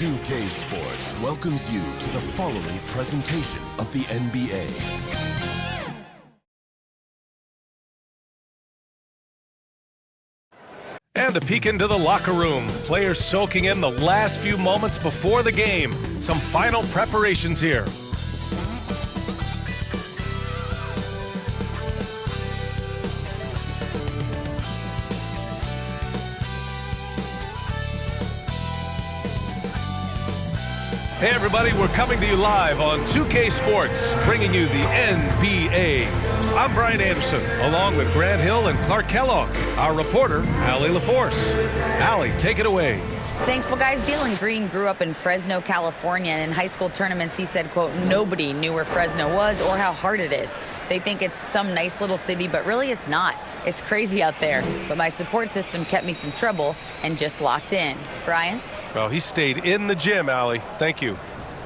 2K Sports welcomes you to the following presentation of the NBA. And a peek into the locker room. Players soaking in the last few moments before the game. Some final preparations here. Hey everybody, we're coming to you live on 2K Sports, bringing you the NBA. I'm Brian Anderson, along with Grant Hill and Clark Kellogg. Our reporter, Allie LaForce. Allie, take it away. Thanks. Well, guys, Jalen Green grew up in Fresno, California, and in high school tournaments, he said, quote, nobody knew where Fresno was or how hard it is. They think it's some nice little city, but really it's not. It's crazy out there. But my support system kept me from trouble and just locked in. Brian? Well, he stayed in the gym, Allie. Thank you.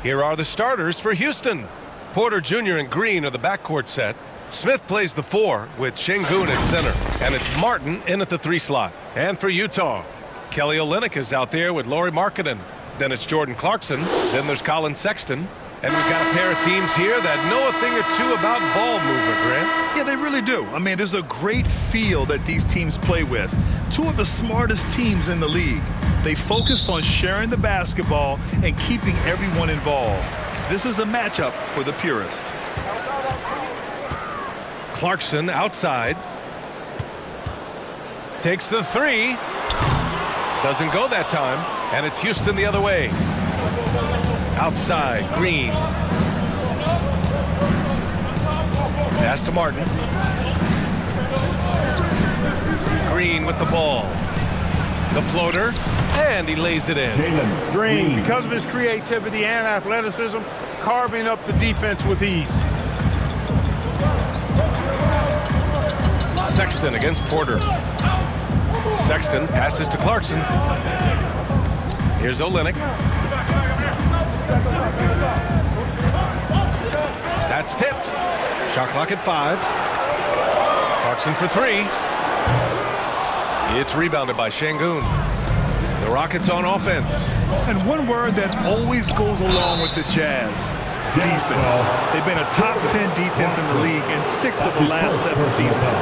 Here are the starters for Houston. Porter Jr. and Green are the backcourt set. Smith plays the 4 with Şengün at center. And it's Martin in at the 3 slot. And for Utah, Kelly Olynyk is out there with Lauri Markkanen. Then it's Jordan Clarkson. Then there's Colin Sexton. And we've got a pair of teams here that know a thing or two about ball movement, Grant. Yeah, they really do. I mean, there's a great feel that these teams play with. Two of the smartest teams in the league. They focus on sharing the basketball and keeping everyone involved. This is a matchup for the purist. Clarkson outside. Takes the 3. Doesn't go that time. And it's Houston the other way. Outside, Green. Pass to Martin. Green with the ball. The floater, and he lays it in. Green, because of his creativity and athleticism, carving up the defense with ease. Sexton against Porter. Sexton passes to Clarkson. Here's Olynyk. That's tipped. Shot clock at 5. Clarkson for 3. It's rebounded by Şengün. The Rockets on offense. And one word that always goes along with the Jazz, defense. They've been a top 10 defense in the league in 6 of the last 7 seasons.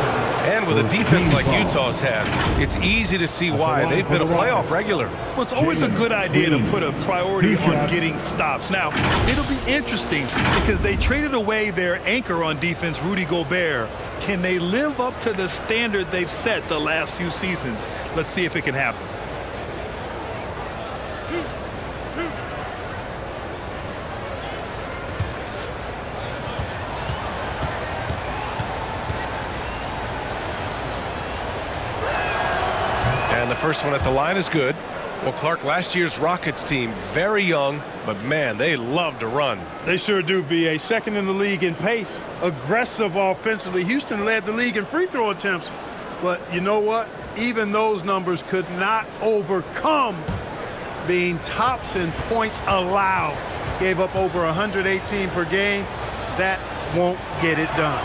And with a defense like Utah's had, it's easy to see why they've been a playoff regular. Well, it's always a good idea to put a priority on getting stops. Now, it'll be interesting because they traded away their anchor on defense, Rudy Gobert. Can they live up to the standard they've set the last few seasons? Let's see if it can happen. And the first one at the line is good. Well, Clark, last year's Rockets team, very young, but man, they love to run. They sure do, B.A. Second in the league in pace. Aggressive offensively. Houston led the league in free throw attempts. But you know what? Even those numbers could not overcome being tops in points allowed. Gave up over 118 per game. That won't get it done.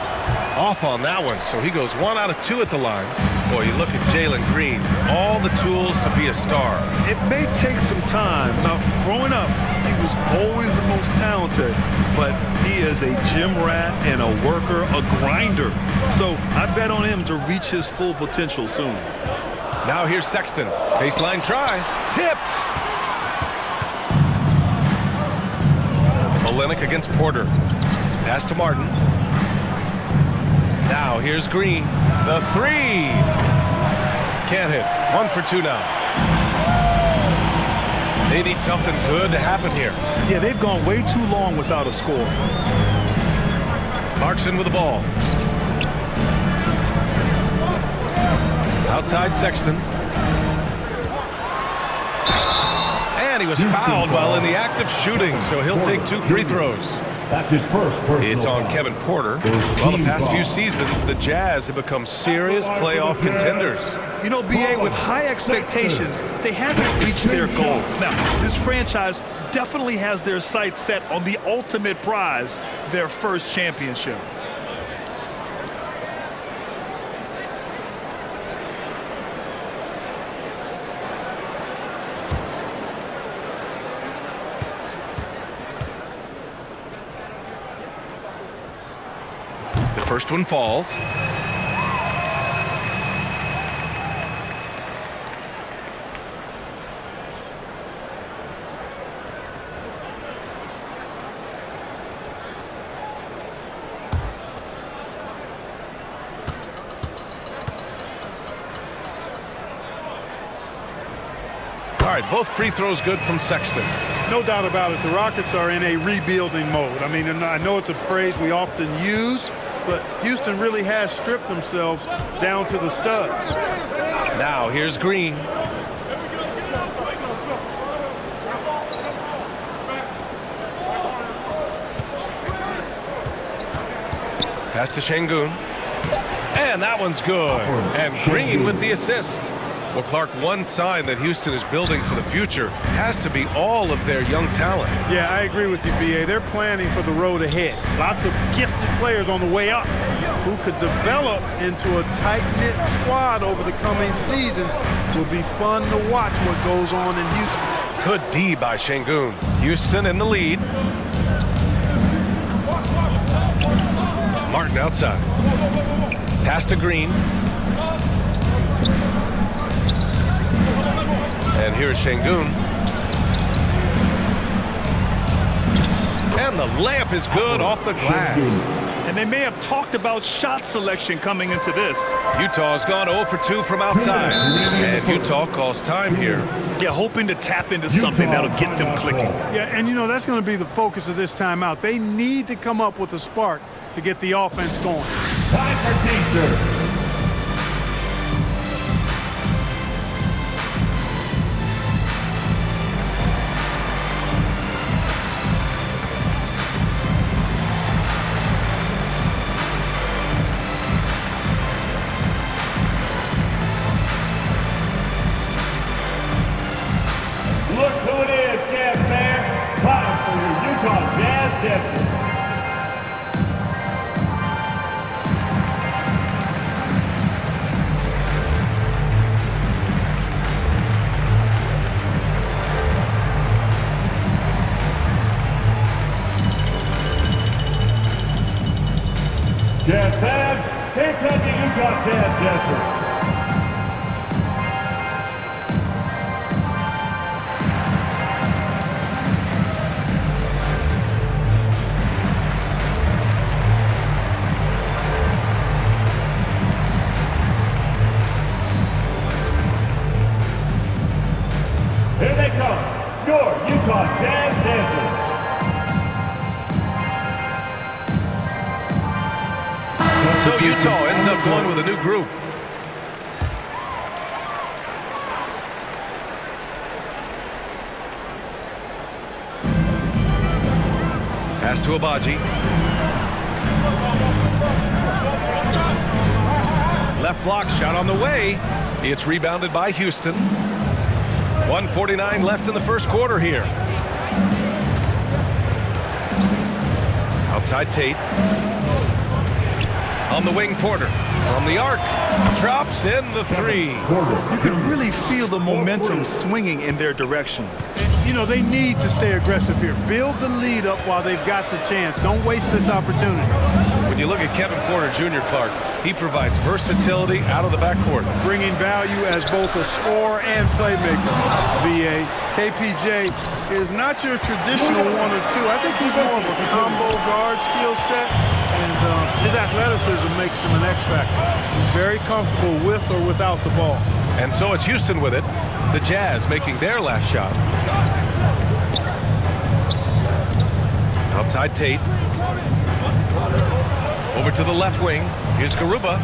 Off on that one, so he goes 1 out of 2 at the line. Boy, you look at Jalen Green, all the tools to be a star. It may take some time. Now, growing up, he was always the most talented, but he is a gym rat and a worker, a grinder. So I bet on him to reach his full potential soon. Now here's Sexton. Baseline try. Tipped. Olynyk against Porter. Pass to Martin. Now here's Green. The 3. Can't hit. 1 for 2 now. They need something good to happen here. Yeah, they've gone way too long without a score. Clarkson with the ball. Outside Sexton. And he was fouled while in the act of shooting, so he'll take 2 free throws. That's his first personal It's on foul. Kevin Porter. Well, the past few seasons, the Jazz have become serious playoff contenders. You know, B.A., with high expectations, they haven't reached their goal. Now, this franchise definitely has their sights set on the ultimate prize, their first championship. First one falls. All right, both free throws good from Sexton. No doubt about it. The Rockets are in a rebuilding mode. I mean, and I know it's a phrase we often use, but Houston really has stripped themselves down to the studs. Now here's Green. Pass to Şengün. And that one's good. And Green with the assist. Well, Clark, one sign that Houston is building for the future has to be all of their young talent. Yeah, I agree with you, B.A. They're planning for the road ahead. Lots of gifted players on the way up who could develop into a tight-knit squad over the coming seasons. Will be fun to watch what goes on in Houston. Good D by Şengün. Houston in the lead. Martin outside. Pass to Green. And here's Şengün. And the layup is good off the glass. And they may have talked about shot selection coming into this. Utah's gone 0 for 2 from outside. And Utah calls time here. Yeah, hoping to tap into something that'll get them clicking. Yeah, and you know, that's going to be the focus of this timeout. They need to come up with a spark to get the offense going. Time for Teamsters. Look who it is, Jazz fans. Time for your Utah Jazz Dancers. Jazz fans, here come the Utah Jazz Dancers. Here they come, your Utah Jazz Dancers. So Utah ends up going with a new group. Pass to Agbaji. Left block shot on the way. It's rebounded by Houston. 1:49 left in the first quarter here. Outside Tate. On the wing, Porter. From the arc. Drops in the three. You can really feel the momentum swinging in their direction. And, you know, they need to stay aggressive here. Build the lead up while they've got the chance. Don't waste this opportunity. When you look at Kevin Porter Jr., Clark, he provides versatility out of the backcourt. Bringing value as both a scorer and playmaker. B.A. KPJ is not your traditional 1 or 2. I think he's more of a combo guard skill set, and his athleticism makes him an X factor. He's very comfortable with or without the ball. And so it's Houston with it. The Jazz making their last shot. Outside Tate. Over to the left wing. Here's Garuba.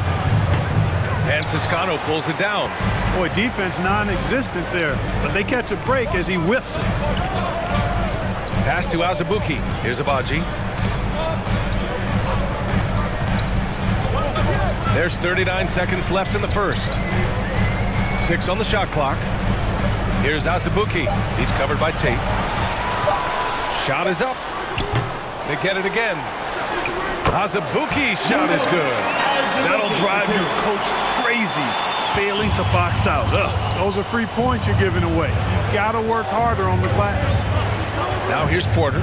And Toscano pulls it down. Boy, defense non-existent there, but they catch a break as he whiffs it. Pass to Azubuike. Here's Agbaji. There's 39 seconds left in the first. 6 on the shot clock. Here's Azubuike. He's covered by Tate. Shot is up. They get it again. Azubuike's shot is good. That'll drive your coach crazy, failing to box out. Ugh. Those are free points you're giving away. You've got to work harder on the glass. Now here's Porter.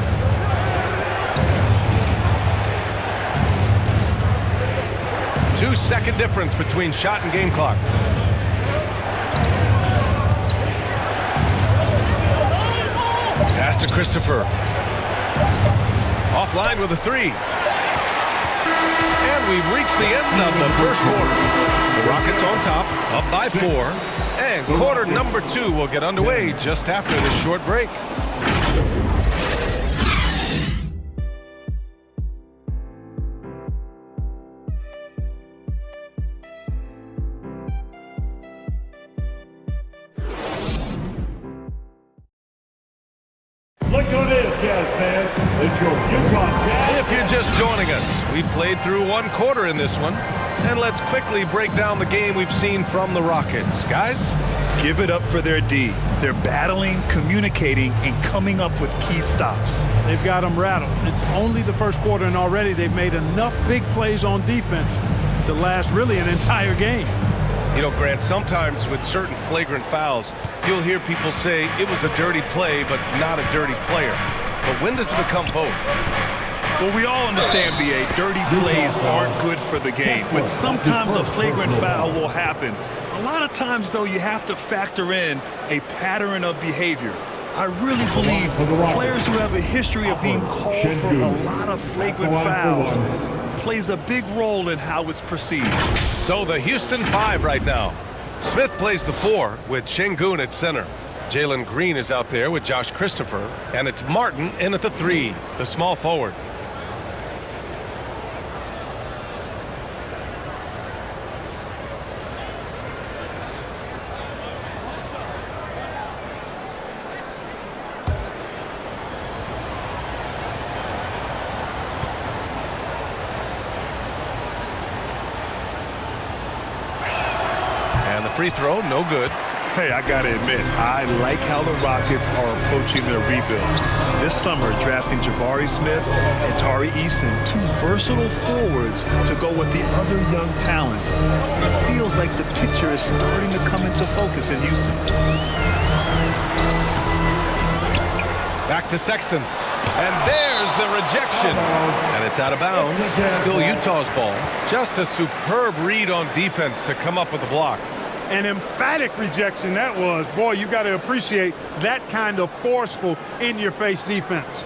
2-second difference between shot and game clock. Pass to Christopher. Offline with a 3. And we've reached the end of the first quarter. The Rockets on top, up by 4. And quarter number 2 will get underway just after this short break. Look who it is, Jazz fans. It's your Utah Jazz. If you're just joining us, we've played through one quarter in this one. And let's quickly break down the game we've seen from the Rockets. Guys? Give it up for their D. They're battling, communicating, and coming up with key stops. They've got them rattled. It's only the first quarter, and already they've made enough big plays on defense to last really an entire game. You know, Grant, sometimes with certain flagrant fouls, you'll hear people say it was a dirty play, but not a dirty player. But when does it become both? Well, we all understand, B.A., dirty plays aren't good for the game, but sometimes a flagrant foul will happen. A lot of times, though, you have to factor in a pattern of behavior. I really believe players who have a history of being called for a lot of flagrant fouls plays a big role in how it's perceived. So the Houston 5 right now. Smith plays the 4 with Şengün at center. Jalen Green is out there with Josh Christopher, and it's Martin in at the 3, the small forward. And the free throw, no good. Hey, I gotta admit, I like how the Rockets are approaching their rebuild. This summer, drafting Jabari Smith and Tari Eason, 2 versatile forwards to go with the other young talents. It feels like the picture is starting to come into focus in Houston. Back to Sexton. And there's the rejection. And it's out of bounds. Still Utah's ball. Just a superb read on defense to come up with the block. An emphatic rejection that was. Boy, you got to appreciate that kind of forceful, in-your-face defense.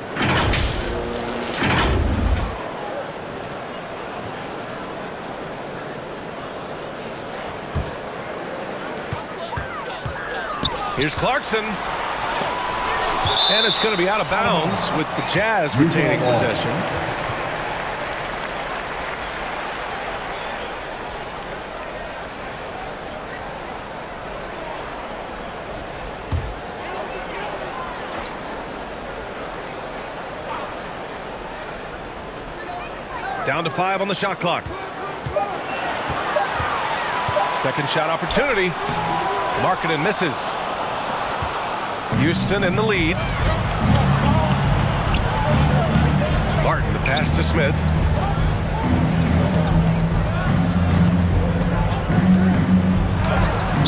Here's Clarkson. And it's going to be out of bounds with the Jazz retaining possession. Down to 5 on the shot clock. Second shot opportunity. Markkanen misses. Houston in the lead. Martin, the pass to Smith.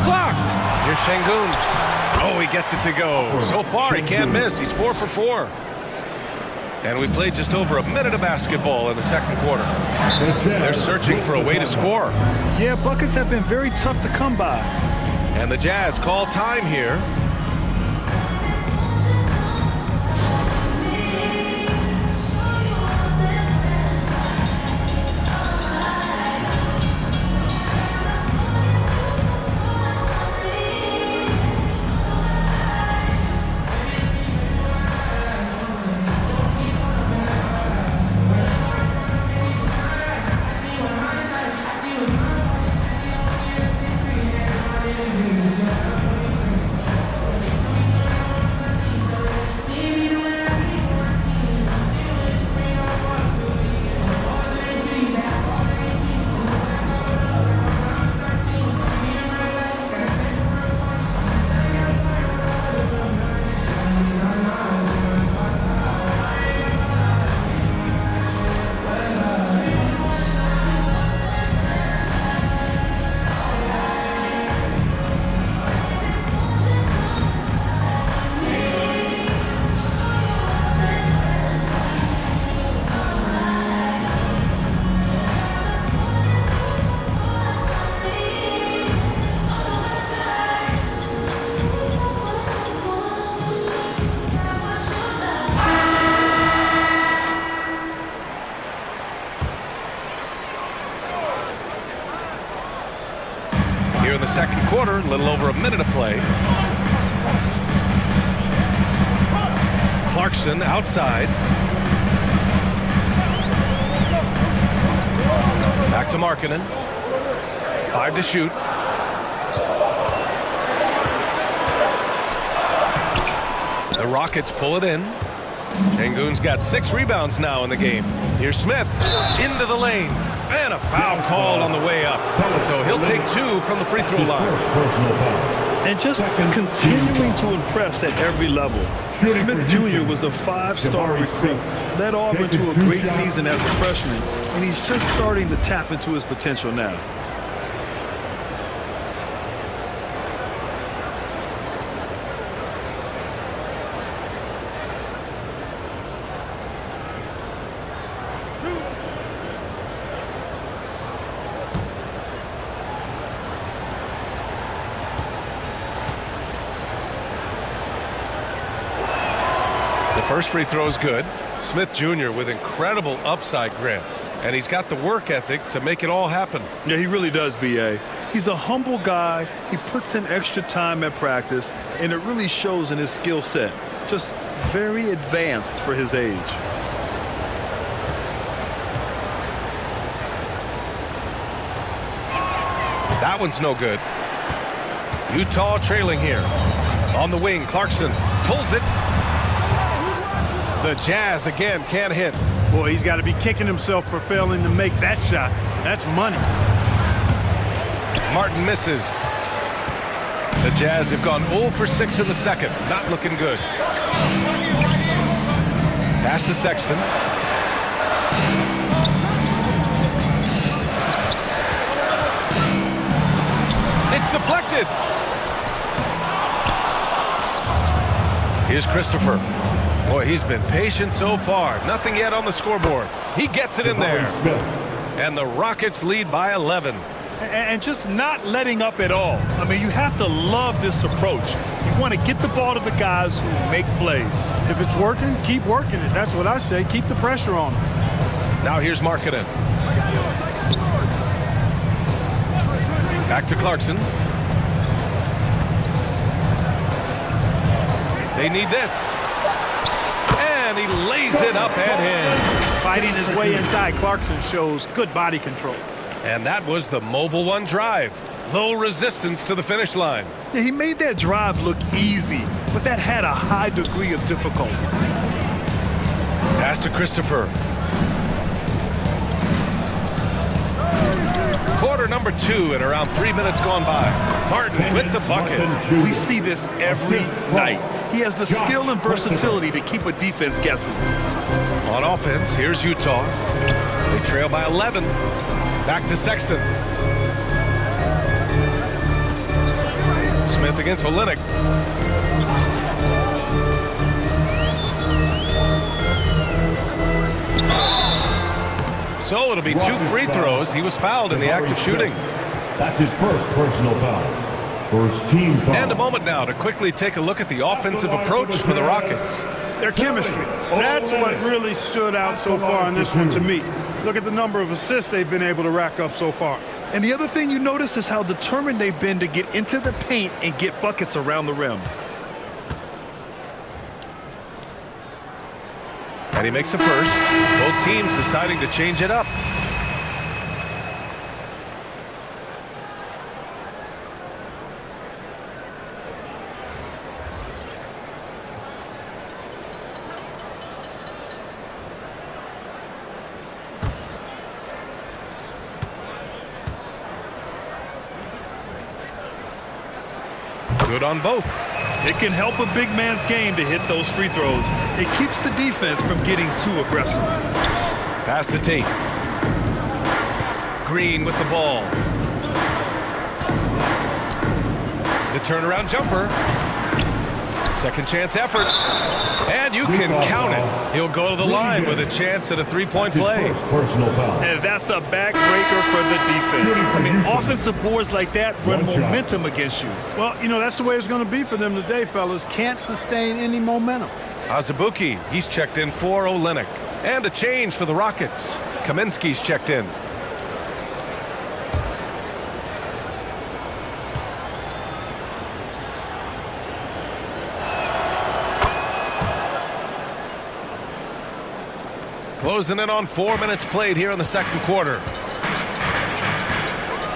Blocked. Here's Şengün. Oh, he gets it to go. So far, he can't miss. He's 4 for 4. And we played just over a minute of basketball in the second quarter. They're searching for a way to score. Yeah, buckets have been very tough to come by. And the Jazz call time here. a little over a minute of play. Clarkson outside. Back to Markkanen. 5 to shoot. The Rockets pull it in. Şengün's got 6 rebounds now in the game. Here's Smith into the lane. And a foul call on the way up. So he'll take 2 from the free throw line. And just continuing to impress at every level. Smith Jr. was a 5-star recruit, led Auburn to a great season as a freshman, and he's just starting to tap into his potential now. First free throw is good. Smith Jr. with incredible upside, Grant. And he's got the work ethic to make it all happen. Yeah, he really does, B.A. He's a humble guy. He puts in extra time at practice, and it really shows in his skill set. Just very advanced for his age. That one's no good. Utah trailing here. On the wing, Clarkson pulls it. The Jazz again can't hit. Boy, he's got to be kicking himself for failing to make that shot. That's money. Martin misses. The Jazz have gone 0 for 6 in the second. Not looking good. Pass to Sexton. It's deflected. Here's Christopher. Boy, he's been patient so far. Nothing yet on the scoreboard. He gets it in there. And the Rockets lead by 11. And just not letting up at all. I mean, you have to love this approach. You want to get the ball to the guys who make plays. If it's working, keep working it. That's what I say. Keep the pressure on him. Now here's Markkanen. Back to Clarkson. They need this. And he lays it up and in. Fighting his way inside, Clarkson shows good body control. And that was the Mobile One drive. Low resistance to the finish line. Yeah, he made that drive look easy, but that had a high degree of difficulty. Pass to Christopher. Quarter number 2 and around 3 minutes gone by. Martin with the bucket. We see this every night. He has the skill and versatility to keep a defense guessing. On offense, here's Utah. They trail by 11. Back to Sexton. Smith against Olynyk. So it'll be 2 free throws. He was fouled in the act of shooting. That's his first personal foul. First team foul. And a moment now to quickly take a look at the offensive approach for the Rockets. Their chemistry. That's what really stood out so far in this one to me. Look at the number of assists they've been able to rack up so far. And the other thing you notice is how determined they've been to get into the paint and get buckets around the rim. And he makes a first. Both teams deciding to change it up. Good on both. It can help a big man's game to hit those free throws. It keeps the defense from getting too aggressive. Pass to Tate. Green with the ball. The turnaround jumper. Second chance effort. And you can count it. He'll go to the line with a chance at a three-point play. Personal foul. And that's a backbreaker for the defense. I mean, offensive boards like that run momentum against you. Well, you know, that's the way it's going to be for them today, fellas. Can't sustain any momentum. Azubuike, he's checked in for Olynyk. And a change for the Rockets. Kaminsky's checked in. Closing in on 4 minutes played here in the second quarter.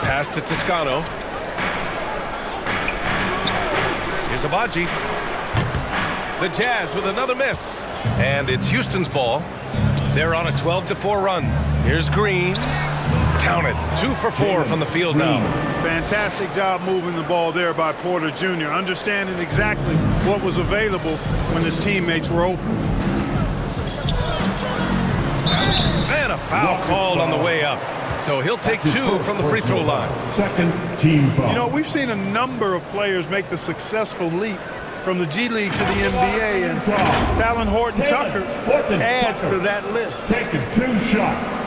Pass to Toscano. Here's Agbaji. The Jazz with another miss. And it's Houston's ball. They're on a 12-4 run. Here's Green. Counted. 2 for 4 from the field now. Fantastic job moving the ball there by Porter Jr., understanding exactly what was available when his teammates were open. And a foul called on the way up. So he'll take 2 from the free throw line. Second team foul. You know, we've seen a number of players make the successful leap from the G League to the NBA, and Talen Horton-Tucker adds to that list. Taking 2 shots.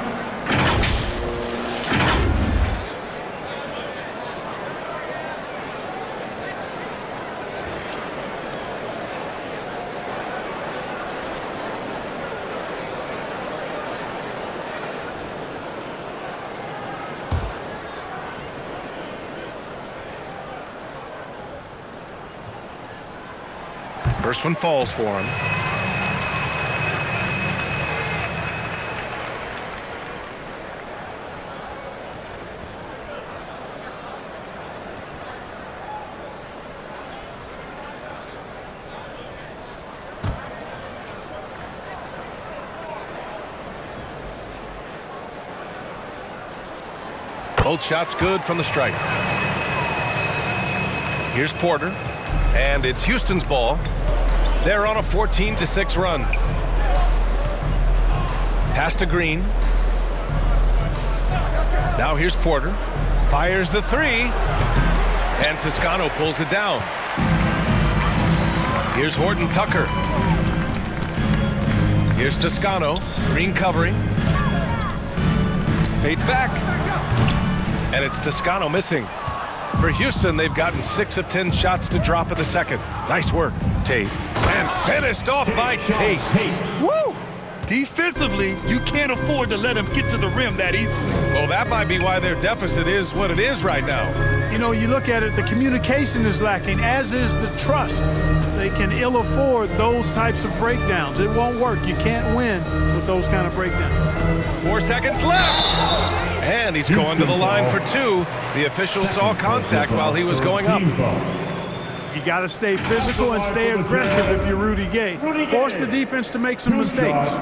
First one falls for him. Both shots good from the stripe. Here's Porter, and it's Houston's ball. They're on a 14-6 run. Pass to Green. Now here's Porter. Fires the 3. And Toscano pulls it down. Here's Horton-Tucker. Here's Toscano. Green covering. Fades back. And it's Toscano missing. For Houston, they've gotten 6 of 10 shots to drop in the second. Nice work, Tate. And finished off by Tate. Woo! Defensively, you can't afford to let him get to the rim that easily. Well, that might be why their deficit is what it is right now. You know, you look at it, the communication is lacking, as is the trust. They can ill afford those types of breakdowns. It won't work. You can't win with those kind of breakdowns. 4 seconds left. And he's going to the line for 2. The official saw contact while he was going up. You got to stay physical and stay aggressive if you're Rudy Gay. Force the defense to make some mistakes.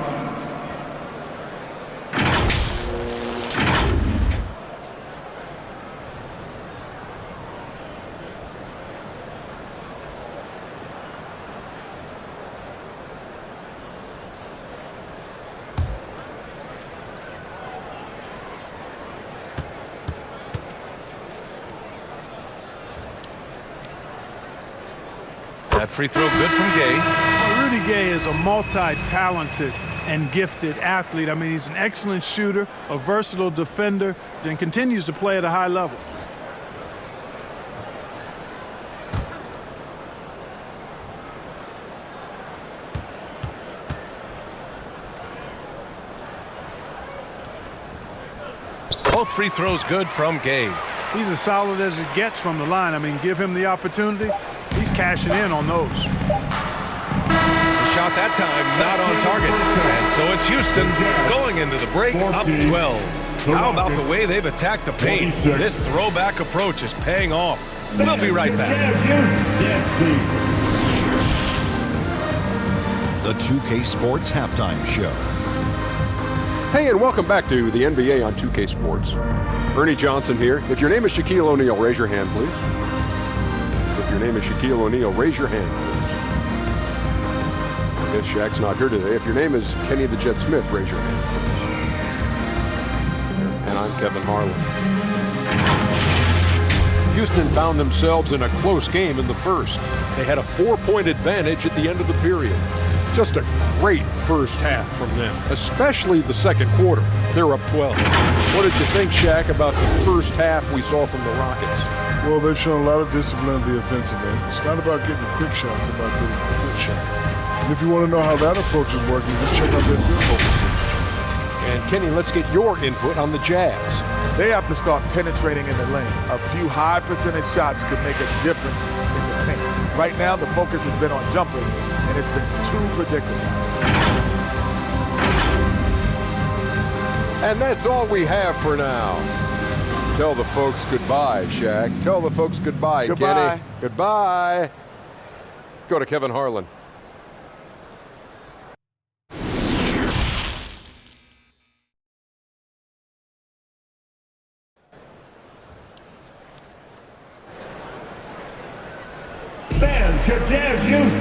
That free throw good from Gay. Well, Rudy Gay is a multi-talented and gifted athlete. I mean, he's an excellent shooter, a versatile defender, and continues to play at a high level. Both free throws good from Gay. He's as solid as it gets from the line. I mean, give him the opportunity. He's cashing in on those. The shot that time not on target. And so it's Houston going into the break up 12. How about the way they've attacked the paint? This throwback approach is paying off. We'll be right back. The 2K Sports Halftime Show. Hey, and welcome back to the NBA on 2K Sports. Ernie Johnson here. If your name is Shaquille O'Neal, raise your hand, please. If your name is Shaquille O'Neal, raise your hand, please. If Shaq's not here today, if your name is Kenny the Jet Smith, raise your hand. And I'm Kevin Harlan. Houston found themselves in a close game in the first. They had a 4-point advantage at the end of the period. Just a great first half from them, especially the second quarter. They're up 12. What did you think, Shaq, about the first half we saw from the Rockets? Well, they've shown a lot of discipline on the offensive end. It's not about getting quick shots, it's about getting a good shot. And if you want to know how that approach is working, just check out their field goal position. And Kenny, let's get your input on the Jazz. They have to start penetrating in the lane. A few high percentage shots could make a difference in the paint. Right now, the focus has been on jumpers, and it's been too predictable. And that's all we have for now. Tell the folks goodbye, Shaq. Tell the folks goodbye, Goodbye. Kenny. Goodbye. Go to Kevin Harlan. Fans, your Jazz Youth.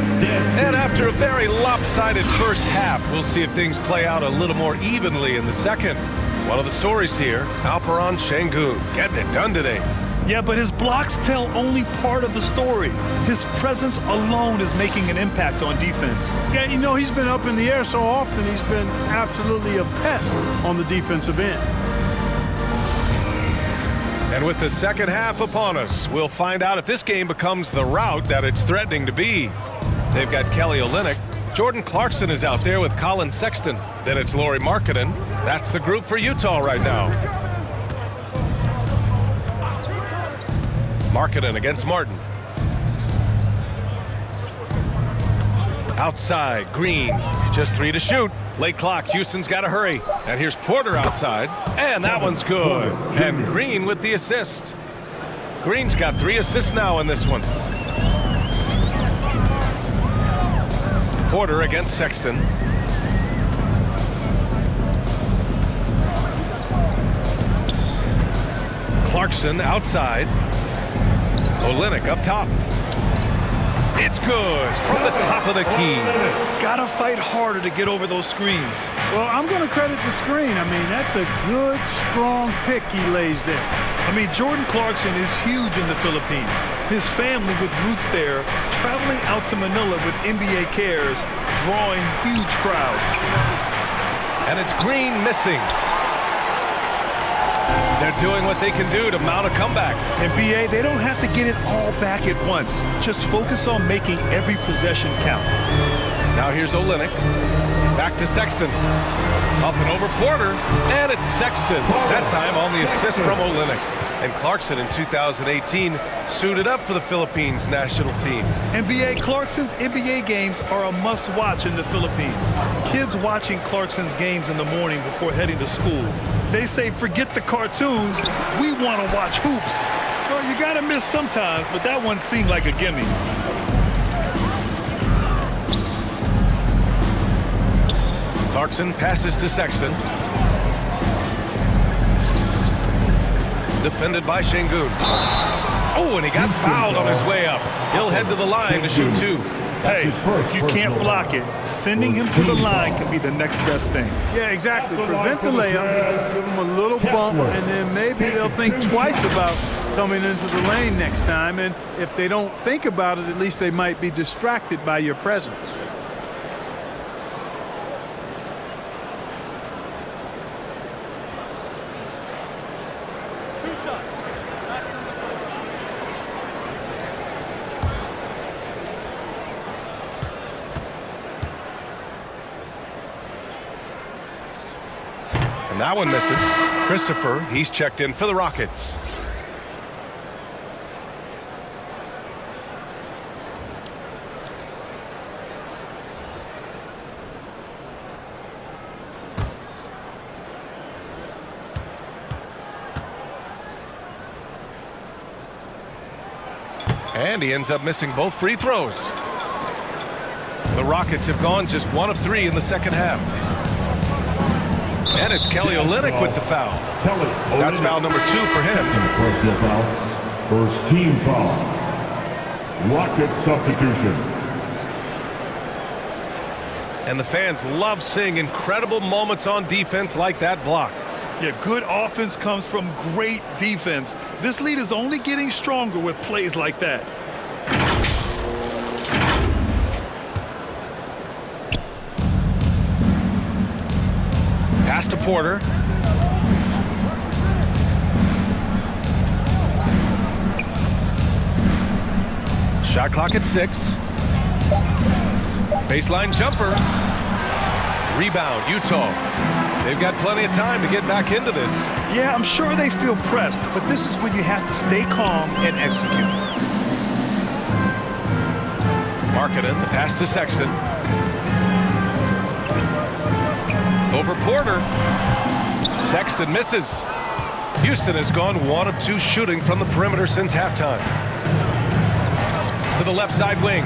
And after a very lopsided first half, we'll see if things play out a little more evenly in the second. One of the stories here, Alperen Şengün getting it done today. Yeah, but his blocks tell only part of the story. His presence alone is making an impact on defense. Yeah, you know, he's been up in the air so often, he's been absolutely a pest on the defensive end. And with the second half upon us, we'll find out if this game becomes the rout that it's threatening to be. They've got Kelly Olynyk. Jordan Clarkson is out there with Colin Sexton. Then it's Lauri Markkanen. That's the group for Utah right now. Markkanen against Martin. Outside, Green. Just 3 to shoot. Late clock, Houston's got to hurry. And here's Porter outside. And that one's good. And Green with the assist. Green's got 3 assists now in this one. Porter against Sexton. Clarkson outside. Olynyk up top. It's good from the top of the key. Gotta fight harder to get over those screens. Well, I'm going to credit the screen. I mean, that's a good, strong pick he lays there. I mean, Jordan Clarkson is huge in the Philippines. His family with roots there, traveling out to Manila with NBA cares, drawing huge crowds. And it's Green missing. They're doing what they can do to mount a comeback. And BA, they don't have to get it all back at once. Just focus on making every possession count. Now here's Olynyk. Back to Sexton. Up and over Porter. And it's Sexton. That time on the assist from Olynyk. And Clarkson in 2018 suited up for the Philippines national team. NBA Clarkson's NBA games are a must-watch in the Philippines. Kids watching Clarkson's games in the morning before heading to school. They say, forget the cartoons, we want to watch hoops. Well, you got to miss sometimes, but that one seemed like a gimme. Clarkson passes to Sexton. Defended by Şengün. Oh, and he got fouled on his way up. He'll head to the line to shoot 2. Hey, if you can't block it, sending him to the line can be the next best thing. Yeah, exactly. Prevent the layup, give them a little bump, and then maybe they'll think twice about coming into the lane next time. And if they don't think about it, at least they might be distracted by your presence. And that one misses. Christopher, he's checked in for the Rockets. And he ends up missing both free throws. The Rockets have gone just 1 of 3 in the second half. And it's Kelly Olynyk with the foul. That's foul number 2 for him. Personal foul. First team foul. Rocket substitution. And the fans love seeing incredible moments on defense like that block. Yeah, good offense comes from great defense. This lead is only getting stronger with plays like that. Pass to Porter. Shot clock at 6. Baseline jumper. Rebound, Utah. They've got plenty of time to get back into this. Yeah, I'm sure they feel pressed, but this is when you have to stay calm and execute. Markkanen, the pass to Sexton. Over Porter. Sexton misses. Houston has gone 1 of 2 shooting from the perimeter since halftime. To the left side wing.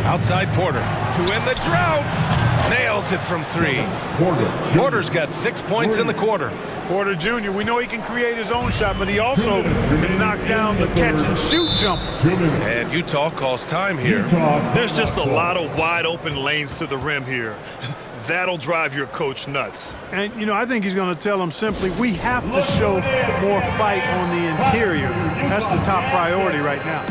Outside Porter to win the drought. Nails it from 3. Porter's got 6 points in the quarter. Porter Jr., we know he can create his own shot, but he also can knock down the catch-and-shoot jumper. And Utah calls time here. There's just a lot of wide open lanes to the rim here. That'll drive your coach nuts. And, you know, I think he's going to tell him simply, we have to show more fight on the interior. That's the top priority right now.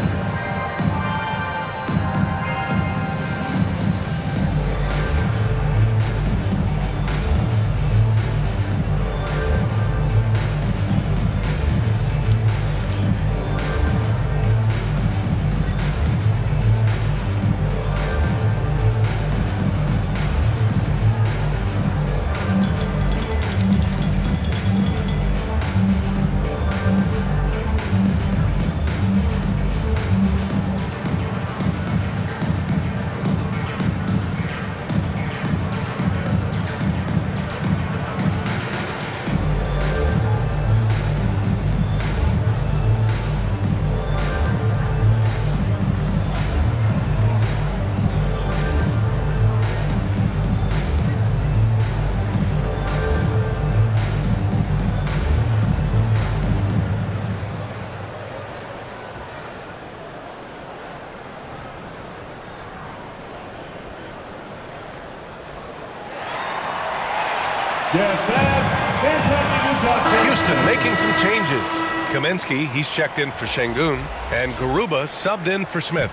Houston making some changes. Kaminsky, he's checked in for Şengün, and Garuba subbed in for Smith.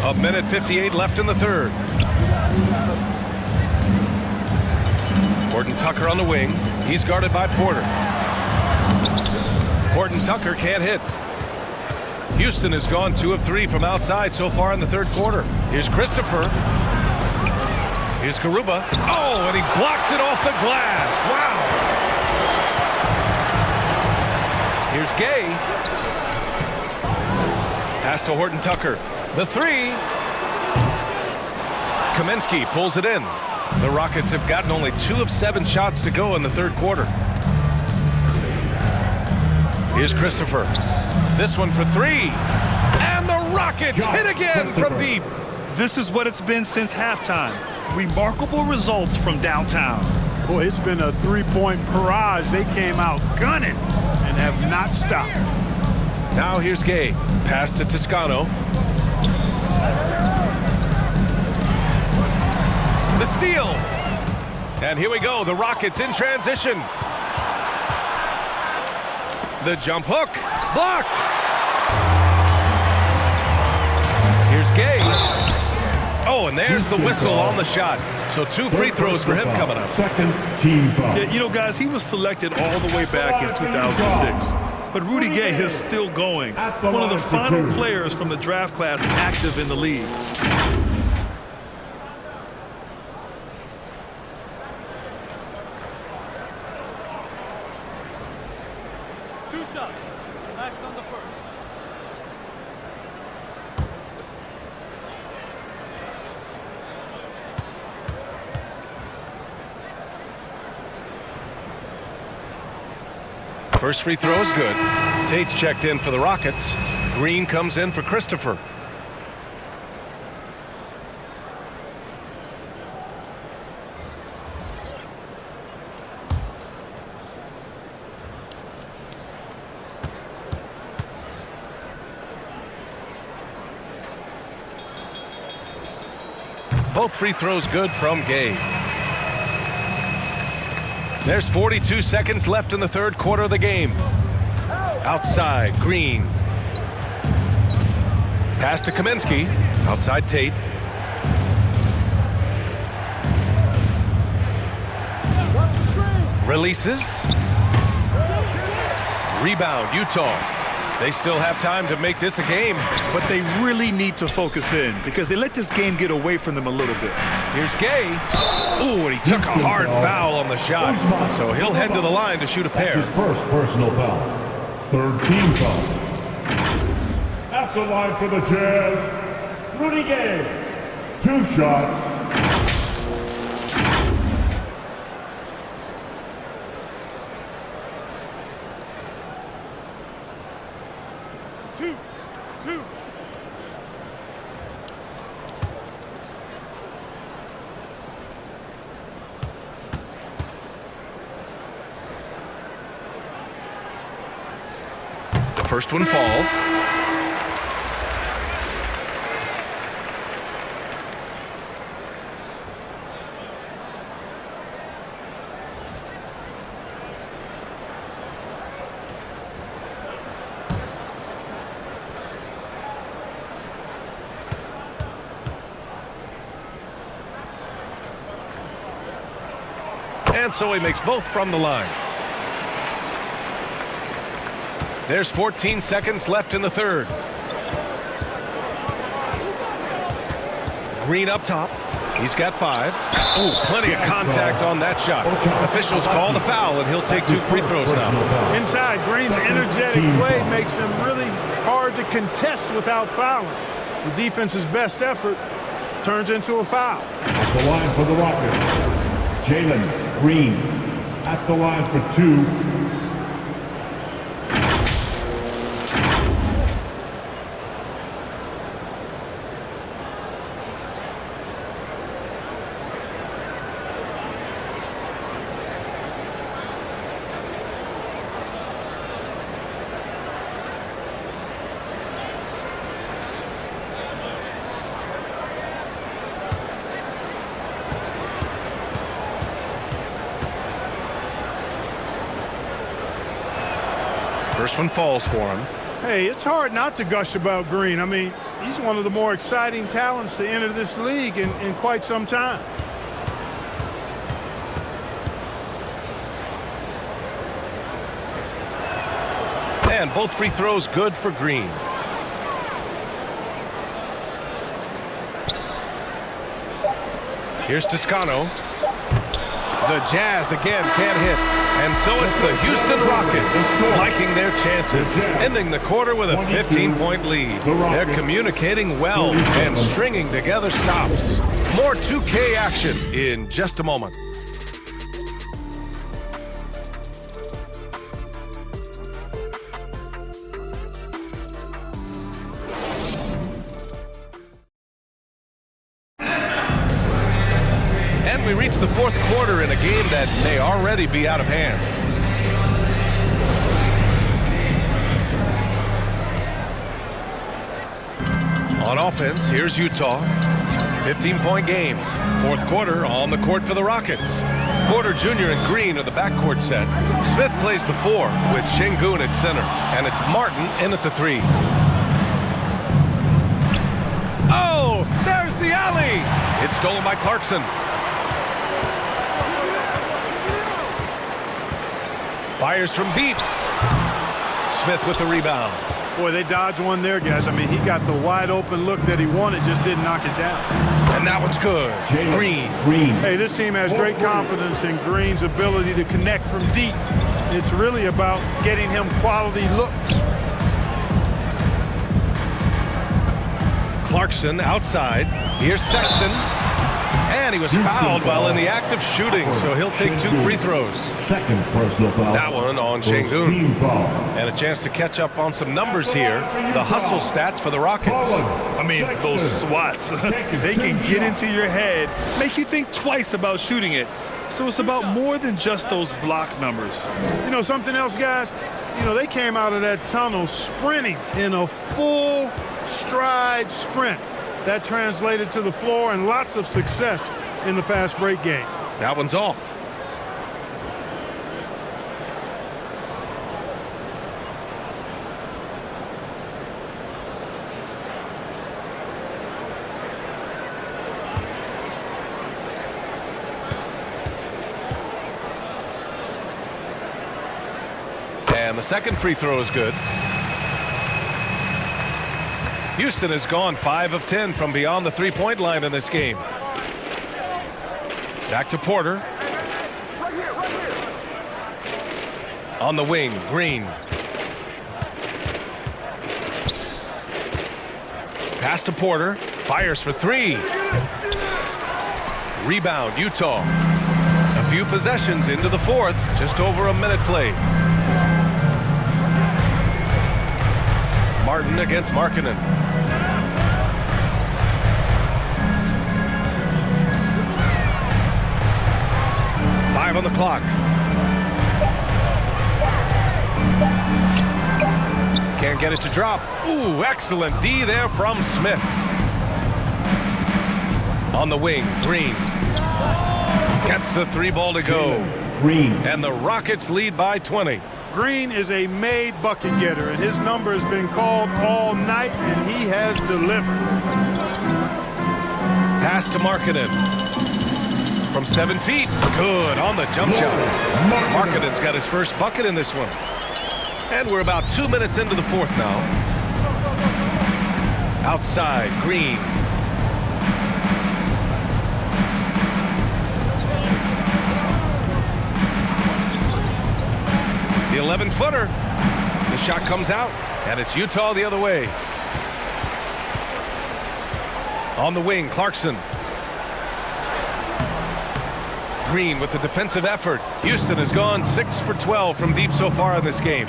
A minute 58 left in the third. Horton Tucker on the wing. He's guarded by Porter. Horton Tucker can't hit. Houston has gone 2 of 3 from outside so far in the third quarter. Here's Christopher. Here's Garuba. Oh, and he blocks it off the glass. Wow. Here's Gay. Pass to Horton Tucker. The 3. Kaminsky pulls it in. The Rockets have gotten only 2 of 7 shots to go in the third quarter. Here's Christopher. This one for 3. And the Rockets hit again from deep. This is what it's been since halftime. Remarkable results from downtown. Boy, it's been a three-point barrage. They came out gunning and have not stopped. Now here's Gay. Pass to Toscano. The steal. And here we go. The Rockets in transition. The jump hook. Blocked. Here's Gay. Oh, and there's the whistle on the shot. So 2 free throws for him coming up. Second team foul. Yeah, you know, guys, he was selected all the way back in 2006. But Rudy Gay is still going. One of the final players from the draft class active in the league. First free throw is good. Tate's checked in for the Rockets. Green comes in for Christopher. Both free throws good from Gay. There's 42 seconds left in the third quarter of the game. Outside, Green. Pass to Kaminsky. Outside Tate. Releases. Rebound, Utah. They still have time to make this a game. But they really need to focus in because they let this game get away from them a little bit. Here's Gay. Ooh, and he took a hard foul on the shot. So he'll head to the line to shoot a pair. His first personal foul. Third team foul. At the line for the Jazz, Rudy Gay. 2 shots. Two. The first one falls. And so he makes both from the line. There's 14 seconds left in the third. Green up top. He's got 5. Oh, plenty of contact on that shot. Officials call the foul, and he'll take 2 free throws now. Inside, Green's energetic play makes him really hard to contest without fouling. The defense's best effort turns into a foul. At the line for the Rockets, Jalen Green. At the line for 2. First one falls for him. Hey, it's hard not to gush about Green. I mean, he's one of the more exciting talents to enter this league in quite some time. And both free throws good for Green. Here's Toscano. The Jazz again can't hit. And so it's the Houston Rockets liking their chances, ending the quarter with a 15-point lead. They're communicating well and stringing together stops. More 2K action in just a moment. We reach the fourth quarter in a game that may already be out of hand. On offense, here's Utah. 15-point game. Fourth quarter on the court for the Rockets. Porter Jr. and Green are the backcourt set. Smith plays the 4 with Şengün at center. And it's Martin in at the 3. Oh, there's the alley. It's stolen by Clarkson. Fires from deep. Smith with the rebound. Boy, they dodged one there, guys. I mean, he got the wide open look that he wanted, just didn't knock it down. And that one's good. Green. Hey, this team has great confidence in Green's ability to connect from deep. It's really about getting him quality looks. Clarkson outside. Here's Sexton. And he was fouled while in the act of shooting, so he'll take 2 free throws. Second personal foul. That one on Şengün. And a chance to catch up on some numbers here. The hustle stats for the Rockets. I mean, those swats, they can get into your head, make you think twice about shooting it. So it's about more than just those block numbers. You know something else, guys? You know, they came out of that tunnel sprinting in a full stride sprint. That translated to the floor and lots of success in the fast break game. That one's off. And the second free throw is good. Houston has gone 5 of 10 from beyond the three-point line in this game. Back to Porter. On the wing, Green. Pass to Porter. Fires for three. Rebound, Utah. A few possessions into the fourth. Just over a minute played. Martin against Markkanen. Five on the clock. Can't get it to drop. Ooh, excellent D there from Smith. On the wing, Green. Gets the three ball to go. Green. And the Rockets lead by 20. Green is a made bucket getter, and his number has been called all night, and he has delivered. Pass to Markkanen. From 7 feet. Good on the jump shot. Markkanen's got his first bucket in this one. And we're about 2 minutes into the fourth now. Outside, Green. The 11-footer. The shot comes out, and it's Utah the other way. On the wing, Clarkson. Green with the defensive effort. Houston has gone 6 for 12 from deep so far in this game.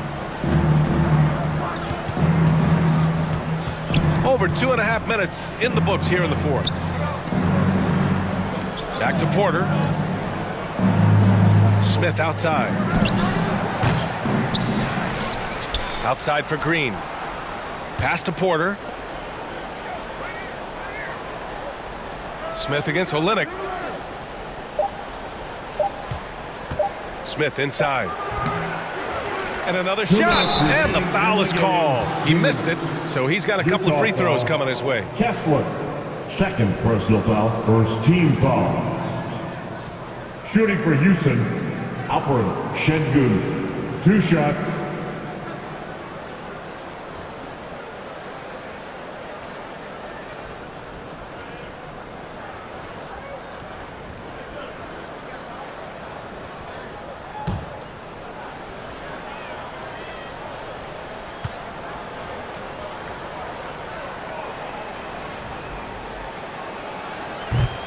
Over 2.5 minutes in the books here in the fourth. Back to Porter. Smith outside. Outside for Green. Pass to Porter. Smith against Olynyk. Smith inside. And another shot. And the foul is called. He missed it, so he's got a couple of free throws coming his way. Kessler. Second personal foul. First team foul. Shooting for Houston. Alperen Şengün. 2 shots.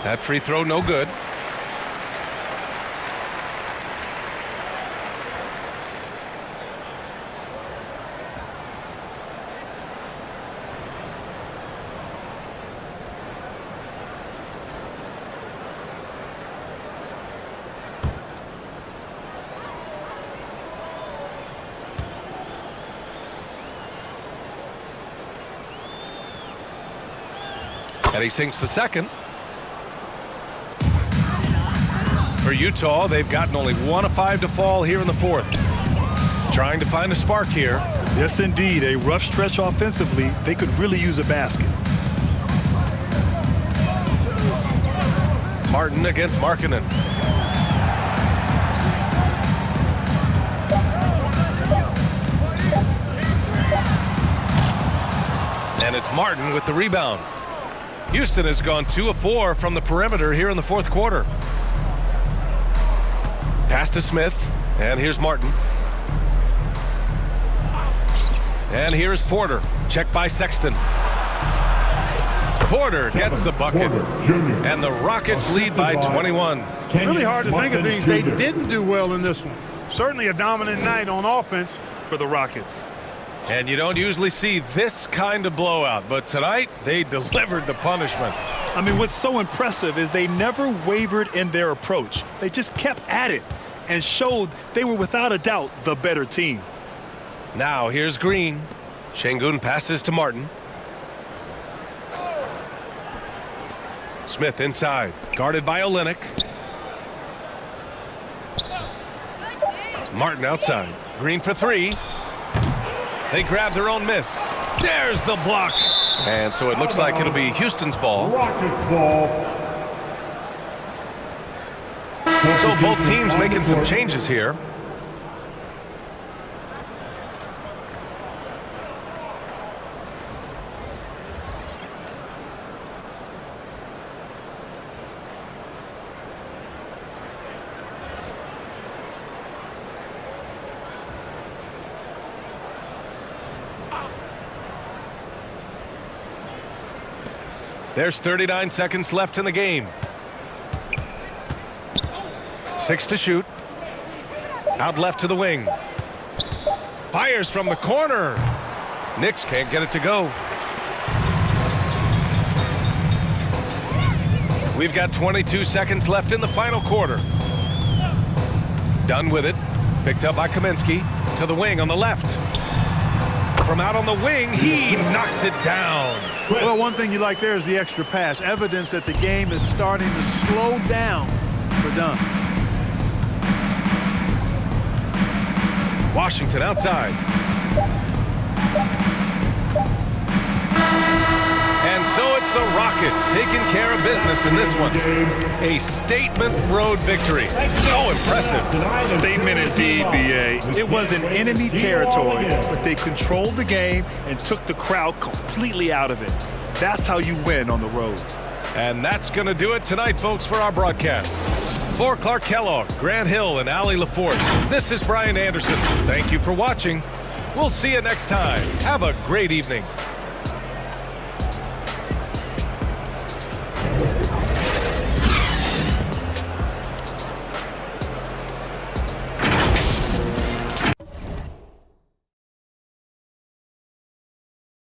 That free throw no good. And he sinks the second. For Utah, they've gotten only 1 of 5 to fall here in the fourth. Trying to find a spark here. Yes, indeed. A rough stretch offensively. They could really use a basket. Martin against Markkanen. And it's Martin with the rebound. Houston has gone 2 of 4 from the perimeter here in the fourth quarter. Pass to Smith, and here's Martin. And here's Porter. Check by Sexton. Porter gets the bucket. And the Rockets lead by 21. Really hard to think of things they didn't do well in this one. Certainly a dominant night on offense for the Rockets. And you don't usually see this kind of blowout, but tonight they delivered the punishment. I mean, what's so impressive is they never wavered in their approach. They just kept at it and showed they were without a doubt the better team. Now here's Green. Şengün passes to Martin. Smith inside, guarded by Olynyk. Martin outside. Green for 3. They grab their own miss. There's the block. And so it looks like it'll be Houston's ball. Rockets ball. So both teams making some changes here. There's 39 seconds left in the game. 6 to shoot. Out left to the wing. Fires from the corner. Knicks can't get it to go. We've got 22 seconds left in the final quarter. Done with it. Picked up by Kaminsky. To the wing on the left. From out on the wing, he knocks it down. Well, one thing you like there is the extra pass. Evidence that the game is starting to slow down for Dunn. Washington outside. And so it's the Rockets taking care of business in this one. A statement road victory. So impressive. Statement indeed, B.A. It was in enemy territory, but they controlled the game and took the crowd completely out of it. That's how you win on the road. And that's going to do it tonight, folks, for our broadcast. For Clark Kellogg, Grant Hill, and Allie LaForce, this is Brian Anderson. Thank you for watching. We'll see you next time. Have a great evening.